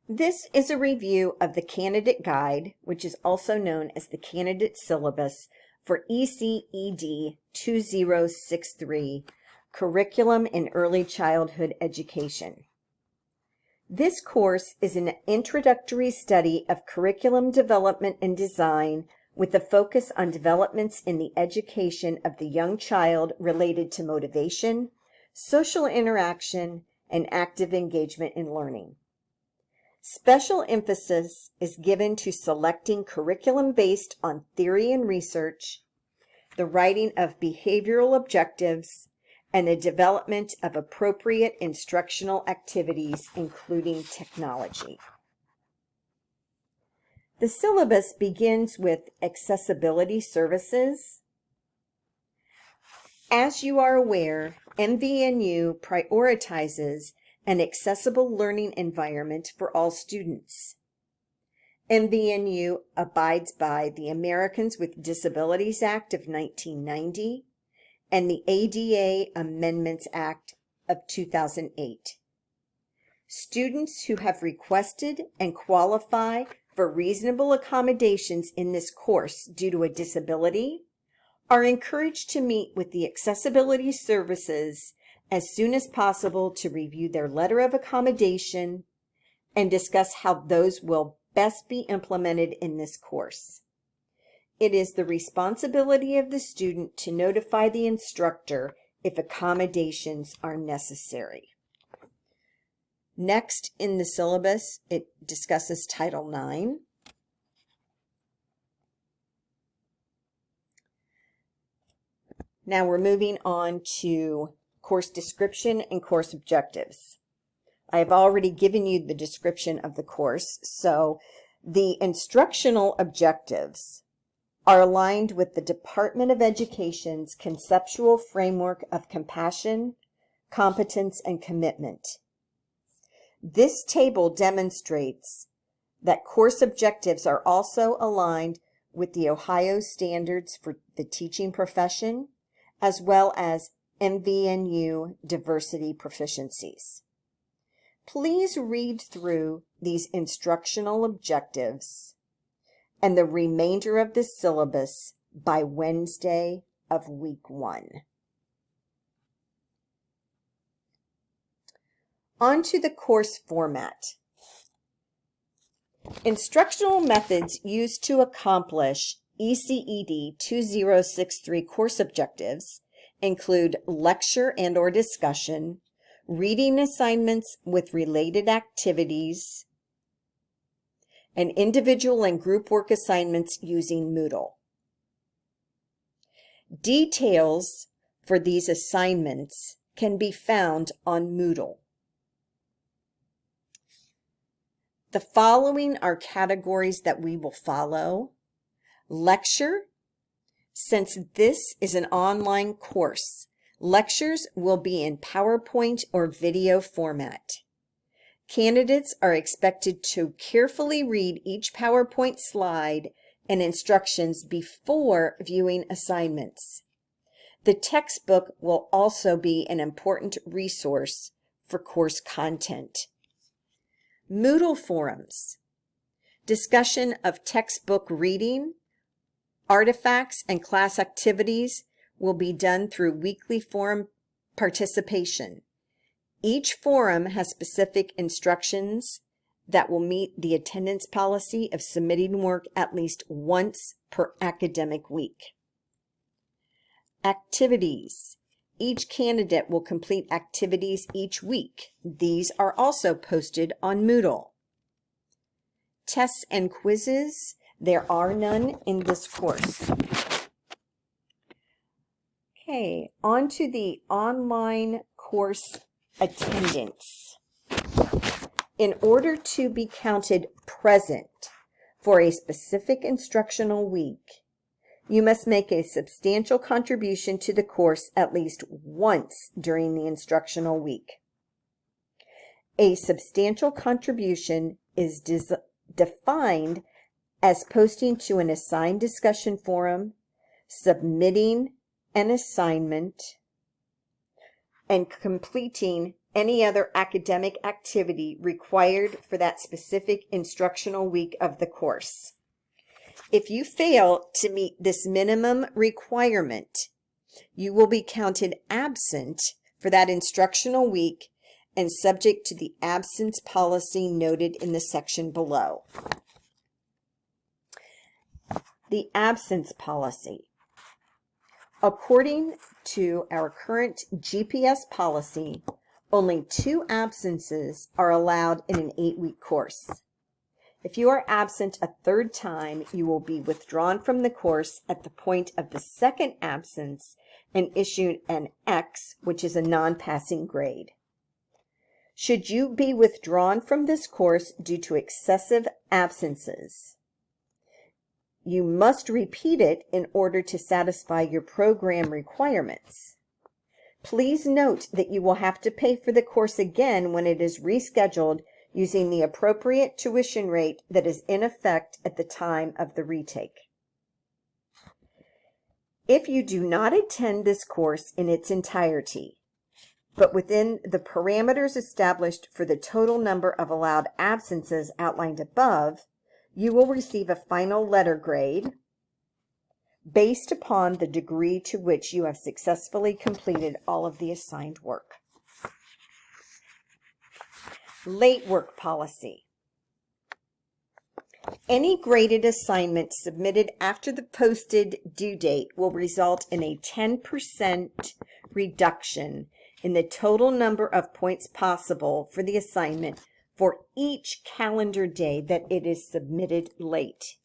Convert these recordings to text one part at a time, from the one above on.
This is a review of the Candidate Guide, which is also known as the Candidate Syllabus for ECED2063, Curriculum in Early Childhood Education. This course is an introductory study of curriculum development and design with a focus on developments in the education of the young child related to motivation, social interaction, and active engagement in learning. Special emphasis is given to selecting curriculum based on theory and research, the writing of behavioral objectives, and the development of appropriate instructional activities, including technology. The syllabus begins with accessibility services. As you are aware, MVNU prioritizes an accessible learning environment for all students. MVNU abides by the Americans with Disabilities Act of 1990 and the ADA Amendments Act of 2008. Students who have requested and qualify for reasonable accommodations in this course due to a disability are encouraged to meet with the accessibility services as soon as possible to review their letter of accommodation and discuss how those will best be implemented in this course. It is the responsibility of the student to notify the instructor if accommodations are necessary. Next in the syllabus, it discusses Title IX. Now we're moving on to course description and course objectives. I have already given you the description of the course, so the instructional objectives are aligned with the Department of Education's conceptual framework of compassion, competence, and commitment. This table demonstrates that course objectives are also aligned with the Ohio Standards for the Teaching Profession, as well as MVNU diversity proficiencies. Please read through these instructional objectives and the remainder of the syllabus by Wednesday of week 1. On to the course format. Instructional methods used to accomplish ECED2063 course objectives include lecture and/or discussion, reading assignments with related activities, and individual and group work assignments using Moodle. Details for these assignments can be found on Moodle. The following are categories that we will follow. Lecture. Since this is an online course, lectures will be in PowerPoint or video format. Candidates are expected to carefully read each PowerPoint slide and instructions before viewing assignments. The textbook will also be an important resource for course content. Moodle forums. Discussion of textbook reading, artifacts, and class activities will be done through weekly forum participation. Each forum has specific instructions that will meet the attendance policy of submitting work at least once per academic week. Activities. Each candidate will complete activities each week. These are also posted on Moodle. Tests and quizzes. There are none in this course. Okay, on to the online course attendance. In order to be counted present for a specific instructional week, you must make a substantial contribution to the course at least once during the instructional week. A substantial contribution is defined as posting to an assigned discussion forum, submitting an assignment, and completing any other academic activity required for that specific instructional week of the course. If you fail to meet this minimum requirement, you will be counted absent for that instructional week and subject to the absence policy noted in the section below. The absence policy. According to our current GPS policy, only 2 absences are allowed in an 8-week course. If you are absent a 3rd time, you will be withdrawn from the course at the point of the 2nd absence and issued an X, which is a non-passing grade. Should you be withdrawn from this course due to excessive absences, you must repeat it in order to satisfy your program requirements. Please note that you will have to pay for the course again when it is rescheduled using the appropriate tuition rate that is in effect at the time of the retake. If you do not attend this course in its entirety, but within the parameters established for the total number of allowed absences outlined above, you will receive a final letter grade based upon the degree to which you have successfully completed all of the assigned work. Late work policy. Any graded assignment submitted after the posted due date will result in a 10% reduction in the total number of points possible for the assignment for each calendar day that it is submitted late.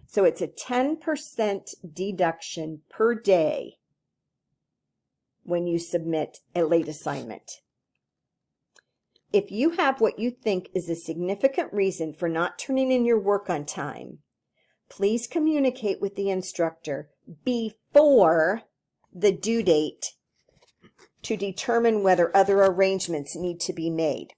So it's a 10% deduction per day when you submit a late assignment. If you have what you think is a significant reason for not turning in your work on time, please communicate with the instructor before the due date to determine whether other arrangements need to be made.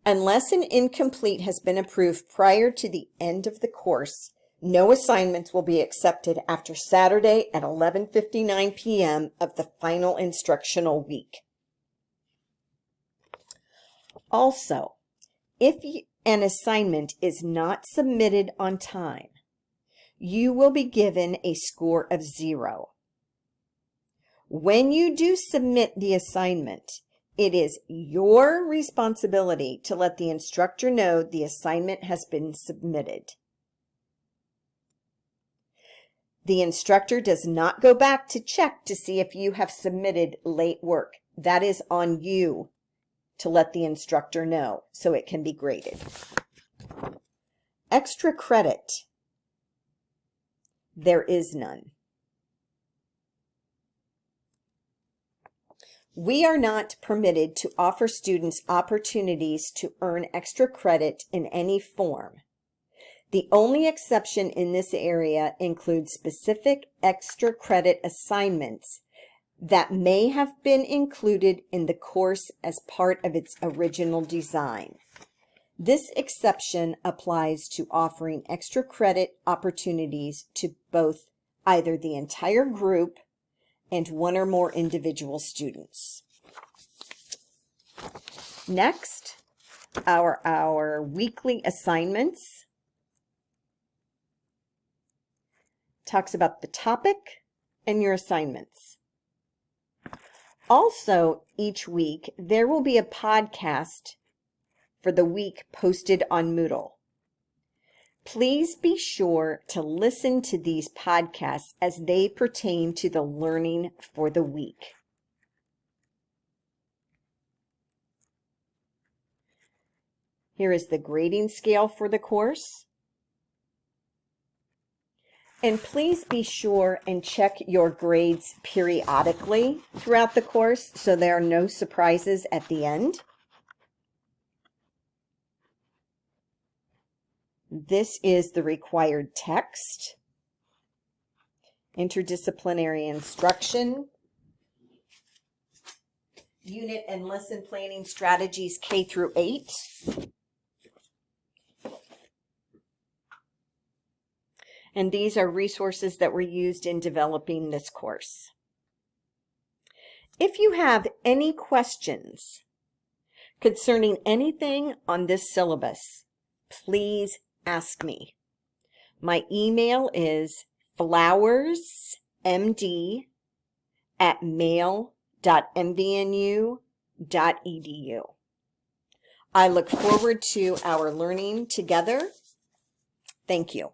Unless an incomplete has been approved prior to the end of the course, no assignments will be accepted after Saturday at 11:59 p.m. of the final instructional week. Also, if an assignment is not submitted on time, you will be given a score of 0. When you do submit the assignment, it is your responsibility to let the instructor know the assignment has been submitted. The instructor does not go back to check to see if you have submitted late work. That is on you to let the instructor know so it can be graded. Extra credit. There is none. We are not permitted to offer students opportunities to earn extra credit in any form. The only exception in this area includes specific extra credit assignments that may have been included in the course as part of its original design. This exception applies to offering extra credit opportunities to both either the entire group and 1 or more individual students. Next, our weekly assignments. Talks about the topic and your assignments. Also, each week, there will be a podcast for the week posted on Moodle. Please be sure to listen to these podcasts as they pertain to the learning for the week. Here is the grading scale for the course. And please be sure and check your grades periodically throughout the course so there are no surprises at the end. This is the required text, interdisciplinary instruction, unit and lesson planning strategies K through 8, and these are resources that were used in developing this course. If you have any questions concerning anything on this syllabus, please ask me. My email is flowersmd@mail.mvnu.edu. I look forward to our learning together. Thank you.